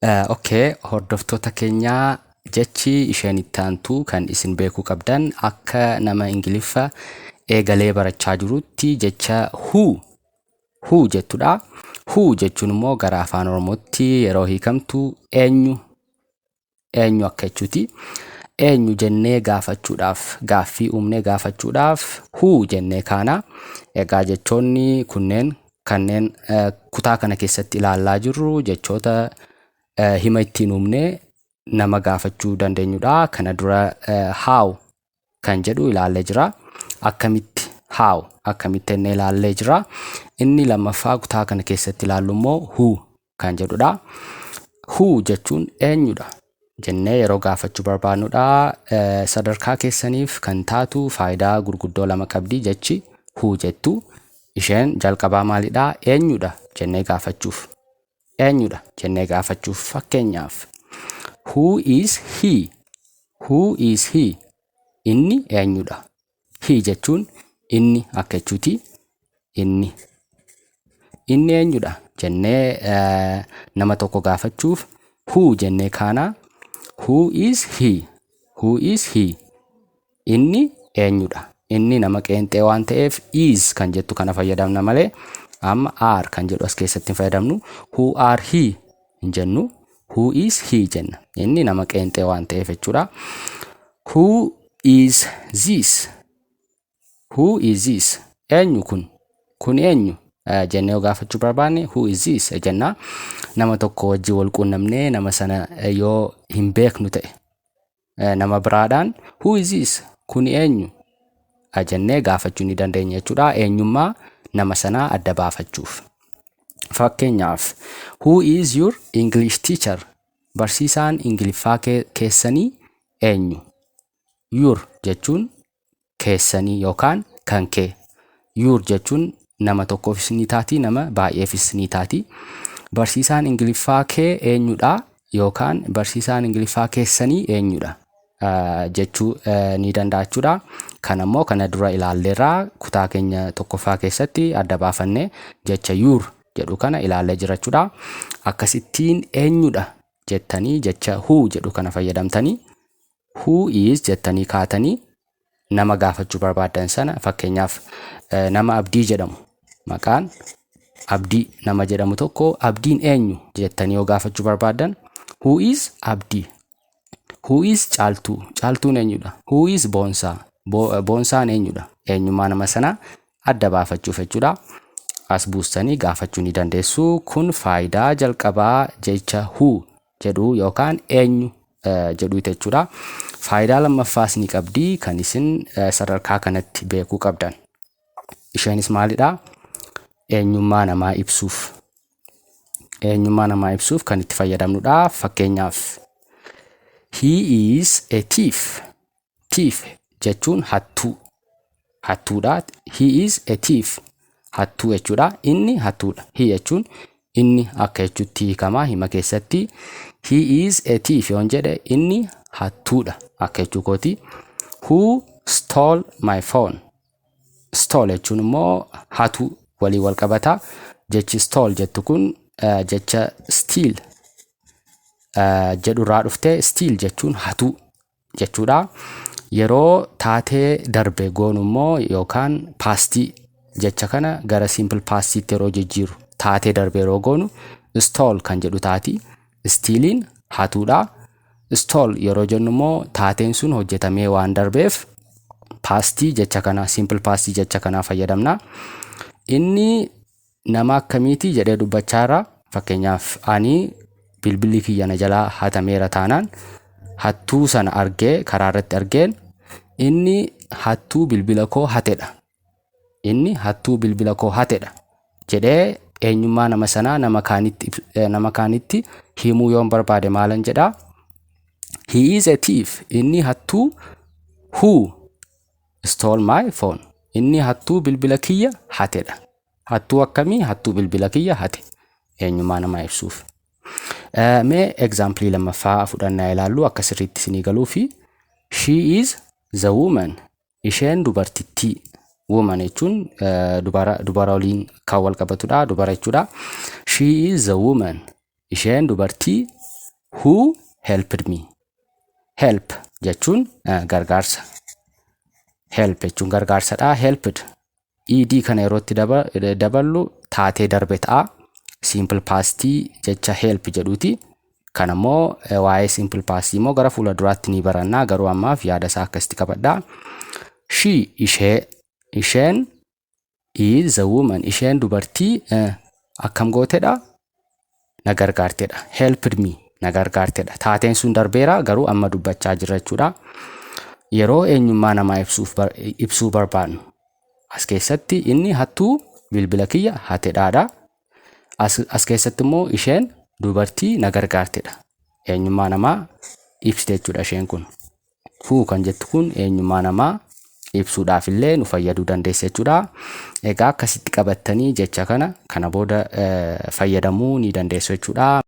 Okay, hordoftoota keenyaa jechi isheen itti aantu kan isin beekuu qabdan akka nama ingiliffaa eegalee barachaa jirutti jecha who jettudha. Who jechuun immoo gara afaan oromootti yeroo hiikamtu eenyu akka jechuuti. Eenyu jennee gaafachuudhaaf gaaffii uumnee gaafachuudhaaf who jennee kaana. Egaa jechoonni kanneen kutaa kana keessatti ilaalaa jirru jechoota hima ittiin uumnee nama gaafachuu dandeenyudha. Kana dura how kan jedhu ilaallee jira. Akkamitti how akkamitti inni ilaallee jira. Inni lammaffaa kutaa kana keessatti ilaallu immoo who kan jedhudha. Who jechuun eenyudha jennee yeroo gaafachuu barbaannudha. Sadarkaa keessaniif kan taatu faayidaa gurguddoo lama qabdi jechi who jettu. Isheen jalqabaa maalidha? Eenyudha jennee gaafachuuf. Eenyudha jennee gaafachuuf fakkeenyaaf who is he? Who is he? Inni eenyudha. He jechuun inni akka jechuuti. Inni eenyudha jennee nama tokko gaafachuuf who jennee kaana. Who is he? Who is he? Inni eenyudha. Inni nama qeenxee waan ta'eef is kan jettu kana fayyadamna malee amma are kan jedhu as keessatti hin fayyadamnu. Who are he hin jennu. Who is he jenna. Inni nama qeenxee waan ta'eef jechuudha. Who is this? Who is this? Eenyu kun eenyu jennee gaafachuu barbaanne who is this jenna. Nama tokko wajjin wal quunnamnee nama sana yoo hin beeknu ta'e nama biraadhaan who is this? Kun eenyu jennee gaafachuu ni dandeenya jechuudha. Eenyummaa nama sanaa adda baafachuuf. Fakkeenyaaf who is your English teacher? Barsiisaan ingiliffaa keessanii eenyu? Your jechuun keessanii yookaan kan kee. Your jechuun nama tokkoofis ni taati, nama baay'eefis ni taati. Barsiisaan ingiliffaa kee eenyudha yookaan barsiisaan ingiliffaa keessanii eenyudha jechuu ni danda'achuudha. Kanammoo kana dura ilaalleerraa kutaa keenya tokkoffaa keessatti adda baafannee jecha your jedhu kana ilaallee jirachuudha. Akkasittiin eenyudha jettanii jecha who jedhu kana fayyadamtanii who is jettanii kaatanii nama gaafachuu barbaadan sana. Fakkeenyaaf nama Abdii jedhamu, maqaan Abdii nama jedhamu tokko Abdiin eenyu jettanii yoo gaafachuu barbaadan who is Abdii. Who is Caaltuu? Caaltuun eenyudha. Who is Boonsaa? Boonsaan eenyudha. Eenyummaa nama sana adda baafachuuf jechuudha. As buustanii gaafachuu ni dandeessu. Kun faayidaa jalqabaa jecha who jedhu yookaan eenyu jedhu jechuudha. Faayidaa lammaffaas ni qabdi kan isin sadarkaa kanatti beekuu qabdan. Isheenis maalidha? Eenyummaa namaa ibsuuf. Eenyummaa namaa ibsuuf kan itti fayyadamnudha. Fakkeenyaaf he is a thief. Thief jechuun hattuudha. He is a thief. Hattuu jechuudha. Inni hattuudha. He jechuun inni akka jechuutti hiikamaa hima keessatti. He is a thief yoon jedhe inni hattuudha akka jechuu kooti. Who stole my phone? Stole jechuun immoo hatu walii wal qabata. Jechi stole jettu kun jecha steal jedhurraa dhufte. Steal jechuun hatu jechuudha. Yeroo taatee darbe goonu immoo yookaan pastii jecha kana gara simple pastiitti yeroo jijjiiru taatee darbe yeroo goonu stole kan jedhu taati. Stealiin hatuudha. Stole yeroo jennu immoo taateen sun hojjetamee waan darbeef pastii jecha kana simple pastii jecha kana fayyadamna. Inni nama akkamiiti jedhee dubbachaarra. Fakkeenyaaf ani bilbilli kiyya na jalaa hatameera taanaan hattuu sana argee karaa irratti argeen inni hattuu bilbila koo hatedha. Inni hattuu bilbila koo hatedha jedhee eenyummaa nama sanaa nama kaanitti himuu yoon barbaade maalan jedha? He is a thief. Inni hattuu who stole my phone. Inni hattuu bilbila kiyya hatedha. Hattuu akkamii? Hattuu bilbila kiyya hate. Eenyummaa namaa ibsuuf. Mee example lammaffaa fudhannaa ilaallu akka sirriitti isinii galuu fi she is the woman. Isheen dubartittii. Woman jechuun dubara waliin kan wal qabatudha. Dubara jechuudha. She is the woman. isheen dubartii who helped me. Help jechuun gargaarsa. Help jechuun gargaarsadha. Helped ed kana yerootti daballu taatee darbe ta'a. Simple past jecha help jedhuti. Kanammoo waa'ee simple past immoo gara fuula duraatti ni baranna. Garuu ammaaf yaada isaa akkasitti qabadha. She isheen is a woman. Isheen dubartii akkam gootedha? Na gargaartedha. Helped me na gargaartedha. Taateen sun darbeera garuu amma dubbachaa jirra jechuudha. Yeroo eenyummaa namaa ibsuu barbaannu as keessatti inni hattuu bilbila kiyya hatedhaadha. As keessatti immoo isheen dubartii na gargaartedha. Eenyummaa namaa ibsite jechuudha isheen kun. Who kan jettu kun eenyummaa namaa ibsuudhaaf illee nu fayyaduu dandeessa jechuudha. Egaa akkasitti qabattanii jecha kana booda fayyadamuu ni dandeessu jechuudha.